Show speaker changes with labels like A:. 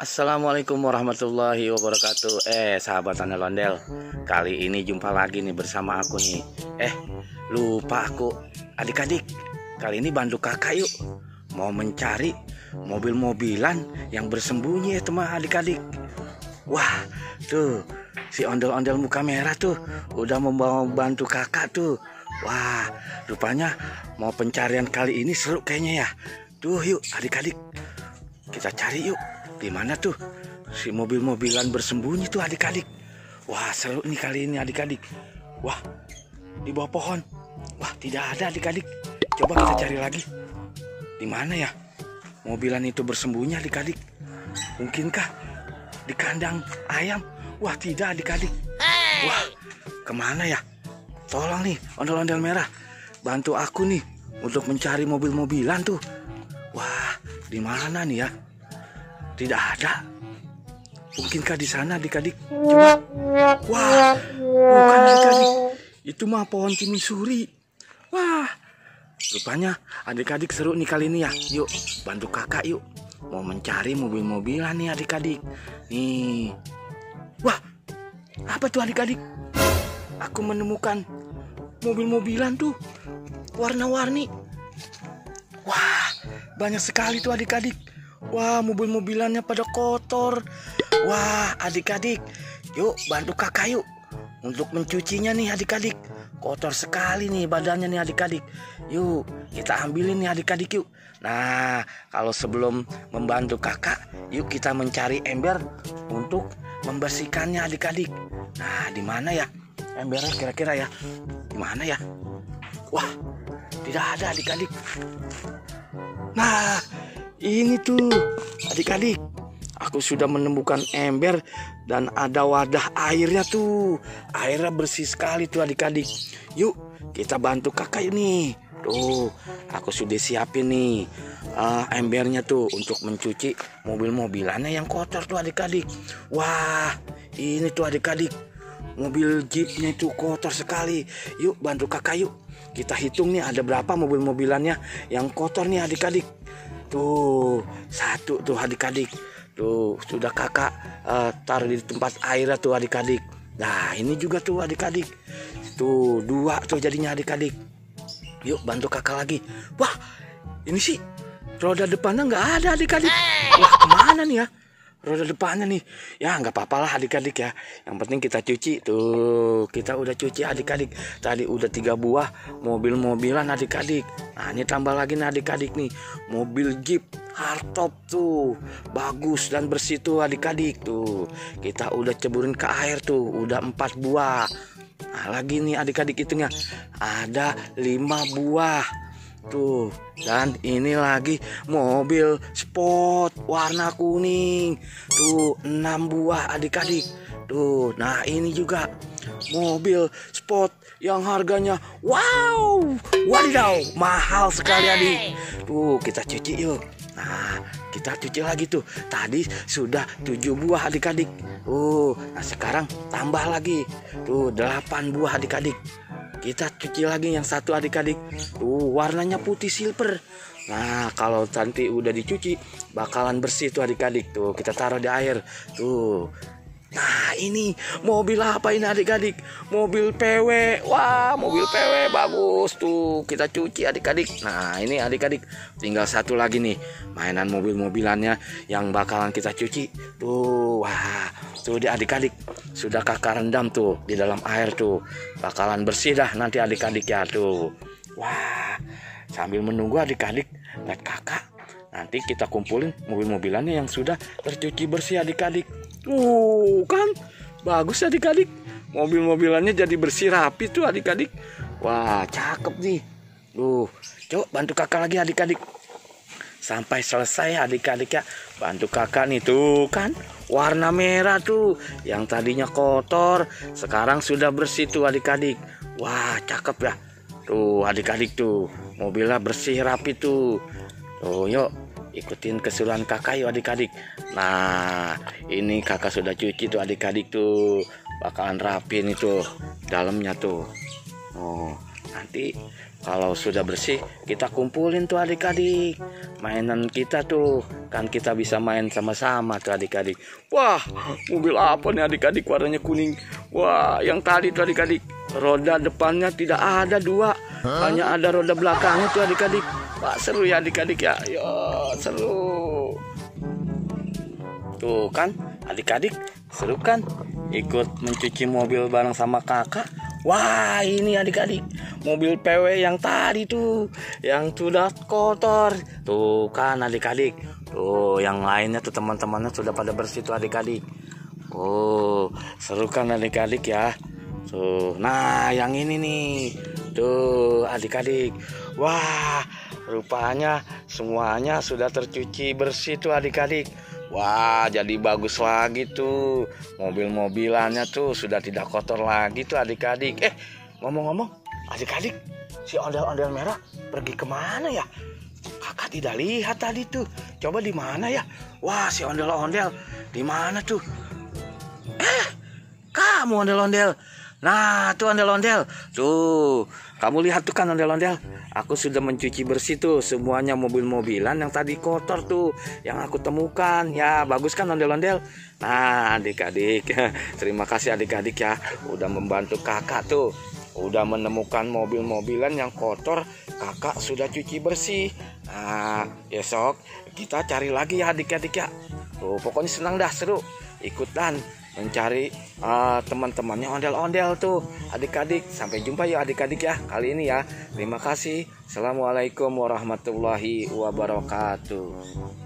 A: Assalamualaikum warahmatullahi wabarakatuh. Sahabat ondel-ondel, kali ini jumpa lagi nih bersama aku nih. Lupa aku, adik-adik, kali ini bantu kakak yuk. Mau mencari mobil-mobilan yang bersembunyi ya teman adik-adik. Wah, tuh si ondel-ondel muka merah tuh udah membawa bantu kakak tuh. Wah, rupanya mau pencarian kali ini seru kayaknya ya. Tuh yuk adik-adik, kita cari yuk. Di mana tuh si mobil-mobilan bersembunyi tuh adik-adik. Wah, seru nih kali ini adik-adik. Wah, di bawah pohon. Wah, tidak ada adik-adik. Coba kita cari lagi. Di mana ya mobilan itu bersembunyi adik-adik? Mungkinkah di kandang ayam? Wah, tidak adik-adik. Wah, kemana ya? Tolong nih ondel-ondel merah, bantu aku nih untuk mencari mobil-mobilan tuh. Wah, di mana nih ya? Tidak ada. Mungkinkah di sana adik-adik? Coba. Wah, bukan adik-adik. Itu mah pohon timisuri. Wah, rupanya adik-adik seru nih kali ini ya. Yuk, bantu kakak yuk. Mau mencari mobil-mobilan nih adik-adik. Nih. Wah, apa tuh adik-adik? Aku menemukan mobil-mobilan tuh warna-warni. Wah, banyak sekali tuh adik-adik. Wah, mobil-mobilannya pada kotor. Wah, adik-adik, yuk bantu kakak yuk untuk mencucinya nih adik-adik. Kotor sekali nih badannya nih adik-adik. Yuk, kita ambilin nih adik-adik yuk. Nah, kalau sebelum membantu kakak, yuk kita mencari ember untuk membersihkannya adik-adik. Nah, di mana ya embernya kira-kira ya? Di mana ya? Wah, tidak ada adik-adik. Nah, ini tuh adik-adik, aku sudah menemukan ember dan ada wadah airnya tuh. Airnya bersih sekali tuh adik-adik. Yuk kita bantu kakak ini. Tuh aku sudah siapin nih embernya tuh untuk mencuci mobil-mobilannya yang kotor tuh adik-adik. Wah, ini tuh adik-adik, mobil jeepnya itu kotor sekali. Yuk bantu kakak yuk. Kita hitung nih ada berapa mobil-mobilannya yang kotor nih adik-adik. Tuh, satu tuh adik-adik. Tuh, sudah kakak taruh di tempat airnya tuh adik-adik. Nah, ini juga tuh adik-adik. Tuh, dua tuh jadinya adik-adik. Yuk, bantu kakak lagi. Wah, ini sih roda depannya nggak ada adik-adik. Wah, kemana nih ya roda depannya nih? Ya, nggak apa-apa lah adik-adik ya. Yang penting kita cuci. Tuh, kita udah cuci adik-adik. Tadi udah 3 buah mobil-mobilan adik-adik. Nah, ini tambah lagi nih adik-adik nih. Mobil Jeep hardtop tuh. Bagus dan bersih tuh adik-adik. Tuh, kita udah ceburin ke air tuh. Udah 4 buah. Nah, lagi nih adik-adik hitungnya. Ada 5 buah. Tuh, dan ini lagi mobil sport warna kuning. Tuh, 6 buah adik-adik. Tuh, nah ini juga mobil sport yang harganya wadidaw, mahal sekali adik. Tuh, kita cuci yuk. Nah, kita cuci lagi tuh. Tadi sudah 7 buah adik-adik. Nah sekarang tambah lagi. Tuh, 8 buah adik-adik. Kita cuci lagi yang satu adik-adik. Tuh, warnanya putih silver. Nah, kalau nanti udah dicuci bakalan bersih tuh adik-adik. Tuh, kita taruh di air. Tuh. Nah, ini mobil apa ini adik-adik? Mobil PW. Wah, mobil PW bagus tuh. Kita cuci adik-adik. Nah, ini adik-adik tinggal satu lagi nih mainan mobil-mobilannya yang bakalan kita cuci. Tuh, wah. Tuh di adik-adik sudah kakak rendam tuh di dalam air tuh. Bakalan bersih dah nanti adik-adik ya tuh. Wah, sambil menunggu adik-adik lihat kakak, nanti kita kumpulin mobil-mobilannya yang sudah tercuci bersih adik-adik. Kan bagus adik-adik. Mobil-mobilannya jadi bersih rapi tuh adik-adik. Wah, cakep nih. Coba bantu kakak lagi adik-adik. Sampai selesai adik-adik ya. Bantu kakak nih tuh kan. Warna merah tuh. Yang tadinya kotor sekarang sudah bersih tuh adik-adik. Wah, cakep ya. Tuh adik-adik tuh. Mobilnya bersih rapi tuh. Tuh yuk ikutin keseruan kakak yuk adik-adik. Nah, ini kakak sudah cuci tuh adik-adik tuh. Bakalan rapi nih tuh dalamnya tuh. Nanti kalau sudah bersih kita kumpulin tuh adik-adik mainan kita tuh Kan kita bisa main sama-sama tuh adik-adik. Wah, mobil apa nih adik-adik, warnanya kuning. Wah, yang tadi tuh adik-adik, roda depannya tidak ada 2, hanya ada roda belakangnya tuh adik-adik. Wah, seru ya adik-adik ya. Yo, seru. Tuh kan adik-adik, seru kan ikut mencuci mobil bareng sama kakak. Wah, ini adik-adik, mobil PW yang tadi tuh, yang sudah kotor. Tuh kan adik-adik. Tuh, yang lainnya tuh teman-temannya sudah pada bersih tuh adik-adik. Oh, seru kan adik-adik ya. Tuh, nah yang ini nih. Tuh adik-adik. Wah, rupanya semuanya sudah tercuci bersih tuh adik-adik. Wah, jadi bagus lagi tuh. Mobil-mobilannya tuh sudah tidak kotor lagi tuh adik-adik. Ngomong-ngomong, adik-adik, si ondel-ondel merah pergi kemana ya? Kakak tidak lihat tadi tuh. Coba di mana ya? Wah, si ondel-ondel di mana tuh? Kamu ondel-ondel. Nah, tuh ondel-ondel. Tuh, kamu lihat tuh kan ondel-ondel. Aku sudah mencuci bersih tuh semuanya mobil-mobilan yang tadi kotor tuh, yang aku temukan. Ya, bagus kan ondel-ondel. Nah, adik-adik, terima kasih adik-adik ya, udah membantu kakak tuh. Udah menemukan mobil-mobilan yang kotor, kakak sudah cuci bersih. Nah, besok kita cari lagi ya adik-adik ya. Tuh, pokoknya senang dah, seru. Ikutan mencari teman-temannya ondel-ondel tuh adik-adik. Sampai jumpa ya adik-adik ya kali ini ya. Terima kasih. Assalamualaikum warahmatullahi wabarakatuh.